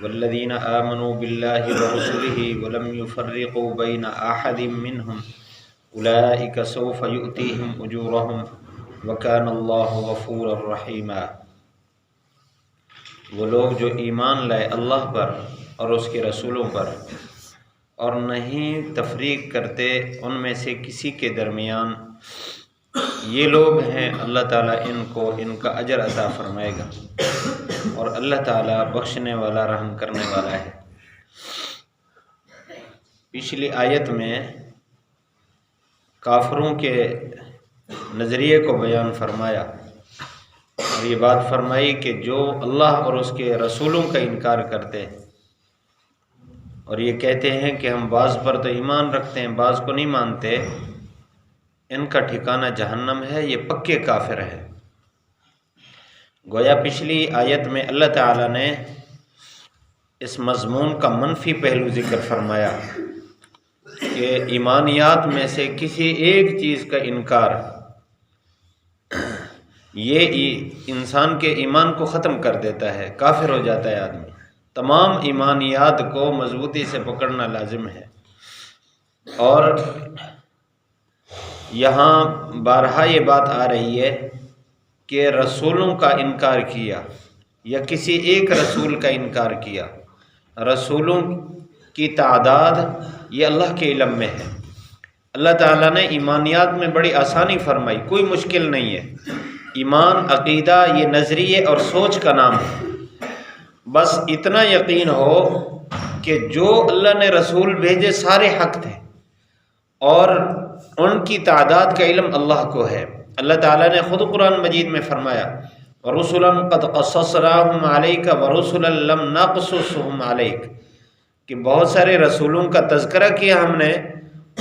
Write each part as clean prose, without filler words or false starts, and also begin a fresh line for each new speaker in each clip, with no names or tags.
والذین آمنوا باللہ ورسلہ ولم یفرقوا بین احد منہم اولئک سوف یؤتیہم اجورہم وکان اللہ غفورا رحیما۔ وہ لوگ جو ایمان لائے اللہ پر اور اس کے رسولوں پر اور نہیں تفریق کرتے ان میں سے کسی کے درمیان، یہ لوگ ہیں اللہ تعالیٰ ان کو ان کا اجر عطا فرمائے گا، اور اللہ تعالیٰ بخشنے والا رحم کرنے والا ہے۔ پچھلی آیت میں کافروں کے نظریے کو بیان فرمایا اور یہ بات فرمائی کہ جو اللہ اور اس کے رسولوں کا انکار کرتے ہیں اور یہ کہتے ہیں کہ ہم بعض پر تو ایمان رکھتے ہیں بعض کو نہیں مانتے، ان کا ٹھکانہ جہنم ہے، یہ پکے کافر ہے۔ گویا پچھلی آیت میں اللہ تعالیٰ نے اس مضمون کا منفی پہلو ذکر فرمایا کہ ایمانیات میں سے کسی ایک چیز کا انکار یہ انسان کے ایمان کو ختم کر دیتا ہے، کافر ہو جاتا ہے آدمی۔ تمام ایمانیات کو مضبوطی سے پکڑنا لازم ہے، اور یہاں بارہا یہ بات آ رہی ہے کہ رسولوں کا انکار کیا یا کسی ایک رسول کا انکار کیا، رسولوں کی تعداد یہ اللہ کے علم میں ہے۔ اللہ تعالیٰ نے ایمانیات میں بڑی آسانی فرمائی، کوئی مشکل نہیں ہے۔ ایمان عقیدہ یہ نظریے اور سوچ کا نام ہے، بس اتنا یقین ہو کہ جو اللہ نے رسول بھیجے سارے حق تھے اور ان کی تعداد کا علم اللہ کو ہے۔ اللہ تعالیٰ نے خود قرآن مجید میں فرمایا وَرُسُلًا قَدْ قَصَّصْنَاهُمْ عَلَيْكَ وَرُسُلًا لَمْ نَقْصُصْهُمْ عَلَيْكَ، کہ بہت سارے رسولوں کا تذکرہ کیا ہم نے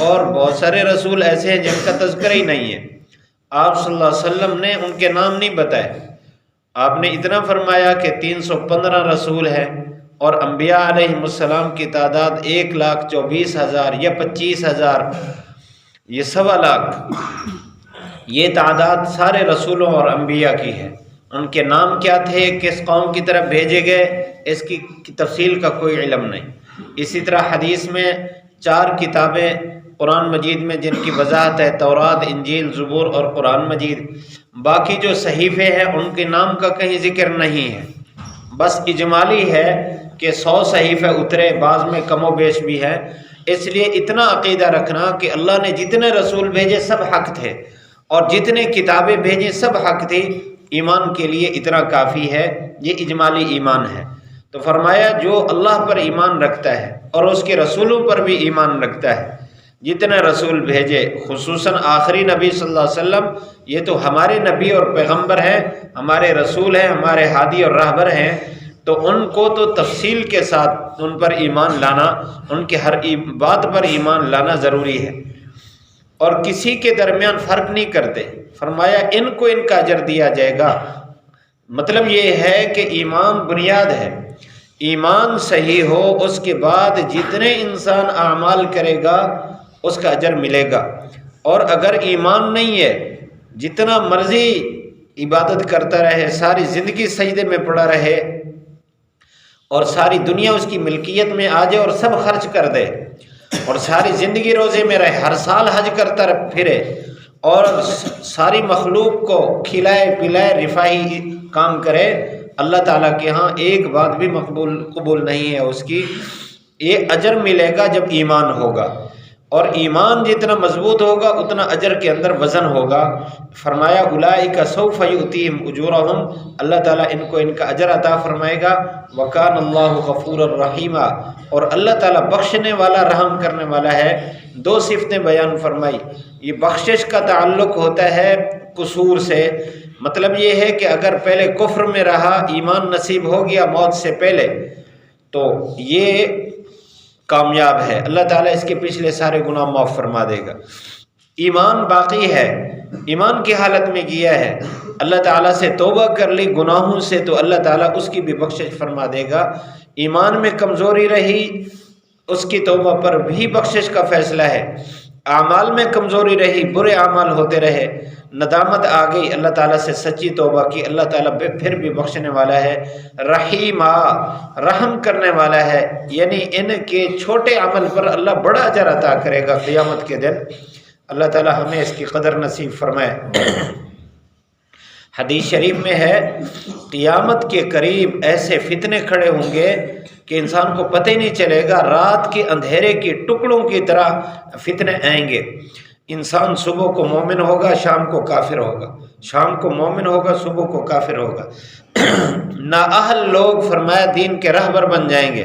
اور بہت سارے رسول ایسے ہیں جن کا تذکرہ ہی نہیں ہے، آپ صلی اللہ علیہ وسلم نے ان کے نام نہیں بتائے۔ آپ نے اتنا فرمایا کہ 315 رسول ہیں اور انبیاء علیہ السلام کی تعداد 1,24,000 یا 25,000، یہ 1.25 لاکھ، یہ تعداد سارے رسولوں اور انبیاء کی ہے۔ ان کے نام کیا تھے، کس قوم کی طرف بھیجے گئے، اس کی تفصیل کا کوئی علم نہیں۔ اسی طرح حدیث میں 4 کتابیں قرآن مجید میں جن کی وضاحت ہے، تورات، انجیل، زبور اور قرآن مجید، باقی جو صحیفے ہیں ان کے نام کا کہیں ذکر نہیں ہے، بس اجمالی ہے کہ 100 صحیفے اترے، بعض میں کم و بیش بھی ہے۔ اس لیے اتنا عقیدہ رکھنا کہ اللہ نے جتنے رسول بھیجے سب حق تھے اور جتنے کتابیں بھیجے سب حق تھی، ایمان کے لیے اتنا کافی ہے، یہ اجمالی ایمان ہے۔ تو فرمایا جو اللہ پر ایمان رکھتا ہے اور اس کے رسولوں پر بھی ایمان رکھتا ہے، جتنے رسول بھیجے، خصوصاً آخری نبی صلی اللہ علیہ وسلم، یہ تو ہمارے نبی اور پیغمبر ہیں، ہمارے رسول ہیں، ہمارے ہادی اور راہبر ہیں، تو ان کو تو تفصیل کے ساتھ ان پر ایمان لانا، ان کے ہر بات پر ایمان لانا ضروری ہے، اور کسی کے درمیان فرق نہیں کرتے۔ فرمایا ان کو ان کا اجر دیا جائے گا۔ مطلب یہ ہے کہ ایمان بنیاد ہے، ایمان صحیح ہو اس کے بعد جتنے انسان اعمال کرے گا اس کا اجر ملے گا، اور اگر ایمان نہیں ہے جتنا مرضی عبادت کرتا رہے، ساری زندگی سجدے میں پڑا رہے اور ساری دنیا اس کی ملکیت میں آ جائے اور سب خرچ کر دے اور ساری زندگی روزے میں رہے، ہر سال حج کرتا پھرے اور ساری مخلوق کو کھلائے پلائے رفاہی کام کرے، اللہ تعالیٰ کے ہاں ایک بات بھی قبول نہیں ہے اس کی۔ یہ اجر ملے گا جب ایمان ہوگا، اور ایمان جتنا مضبوط ہوگا اتنا اجر کے اندر وزن ہوگا۔ فرمایا اولئک سوف یؤتیہم اجورہم، اللہ تعالیٰ ان کو ان کا اجر عطا فرمائے گا۔ وکان اللہ غفورا رحیما، اور اللہ تعالیٰ بخشنے والا رحم کرنے والا ہے۔ 2 صفتیں بیان فرمائی۔ یہ بخشش کا تعلق ہوتا ہے قصور سے، مطلب یہ ہے کہ اگر پہلے کفر میں رہا، ایمان نصیب ہو گیا موت سے پہلے، تو یہ کامیاب ہے، اللہ تعالیٰ اس کے پچھلے سارے گناہ معاف فرما دے گا۔ ایمان باقی ہے، ایمان کی حالت میں کیا ہے، اللہ تعالیٰ سے توبہ کر لی گناہوں سے، تو اللہ تعالیٰ اس کی بھی بخشش فرما دے گا۔ ایمان میں کمزوری رہی، اس کی توبہ پر بھی بخشش کا فیصلہ ہے۔ اعمال میں کمزوری رہی، برے اعمال ہوتے رہے، ندامت آ گئی، اللہ تعالیٰ سے سچی توبہ کی، اللہ تعالیٰ پھر بھی بخشنے والا ہے، رحیمہ رحم کرنے والا ہے، یعنی ان کے چھوٹے عمل پر اللہ بڑا اجر عطا کرے گا قیامت کے دن۔ اللہ تعالیٰ ہمیں اس کی قدر نصیب فرمائے۔ حدیث شریف میں ہے قیامت کے قریب ایسے فتنے کھڑے ہوں گے کہ انسان کو پتہ ہی نہیں چلے گا، رات کے اندھیرے کے ٹکڑوں کی طرح فتنے آئیں گے۔ انسان صبح کو مومن ہوگا، شام کو کافر ہوگا، شام کو مومن ہوگا، صبح کو کافر ہوگا۔ نااہل لوگ فرمایا دین کے راہبر بن جائیں گے،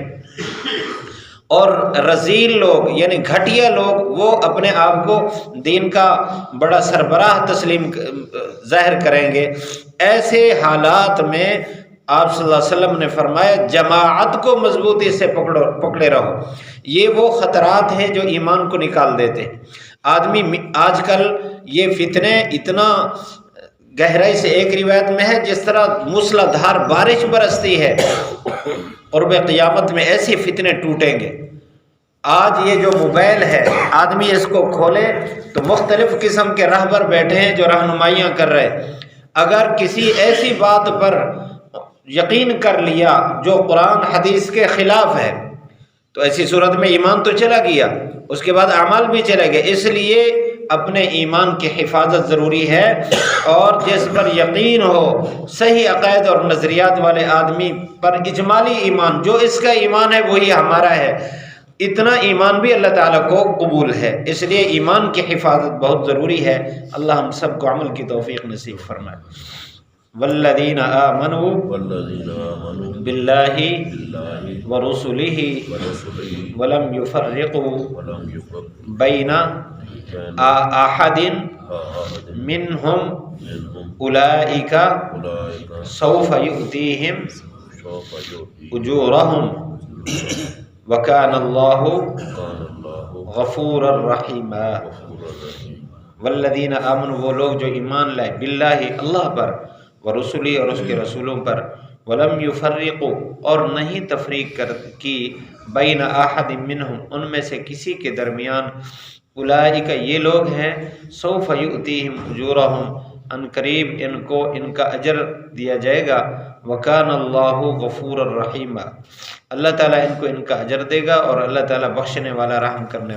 اور رذیل لوگ یعنی گھٹیا لوگ وہ اپنے آپ کو دین کا بڑا سربراہ تسلیم ظاہر کریں گے۔ ایسے حالات میں آپ صلی اللہ علیہ وسلم نے فرمایا جماعت کو مضبوطی سے پکڑے رہو۔ یہ وہ خطرات ہیں جو ایمان کو نکال دیتے ہیں۔ آدمی آج کل یہ فتنے اتنا گہرائی سے، ایک روایت میں ہے جس طرح موسلا دھار بارش برستی ہے، قرب قیامت میں ایسے فتنے ٹوٹیں گے۔ آج یہ جو موبائل ہے، آدمی اس کو کھولے تو مختلف قسم کے راہبر بیٹھے ہیں جو رہنمائیاں کر رہے۔ اگر کسی ایسی بات پر یقین کر لیا جو قرآن حدیث کے خلاف ہے تو ایسی صورت میں ایمان تو چلا گیا، اس کے بعد اعمال بھی چلے گئے۔ اس لیے اپنے ایمان کی حفاظت ضروری ہے، اور جس پر یقین ہو صحیح عقائد اور نظریات والے آدمی پر اجمالی ایمان، جو اس کا ایمان ہے وہی ہمارا ہے، اتنا ایمان بھی اللہ تعالیٰ کو قبول ہے۔ اس لیے ایمان کی حفاظت بہت ضروری ہے۔ اللہ ہم سب کو عمل کی توفیق نصیب فرمائے۔ والذین آمنوا باللہ ورسلہ ولم یفرقوا بین احد منہم اولئک سوف یؤتیہم اجورہم وکان اللہ غفورا رحیما۔ والذین آمنوا وہ لوگ جو ایمان لائے، باللہ اللہ پر، ورسلی اور اس کے رسولوں پر، ولم یفرقوا اور نہیں تفریق کی، بین احد منہم ان میں سے کسی کے درمیان، اولئک یہ لوگ ہیں، سوف یؤتیہم اجورہم ان قریب ان کو ان کا اجر دیا جائے گا، وکان اللہ غفورا رحیما اللہ تعالیٰ ان کو ان کا اجر دے گا، اور اللہ تعالیٰ بخشنے والا رحم کرنے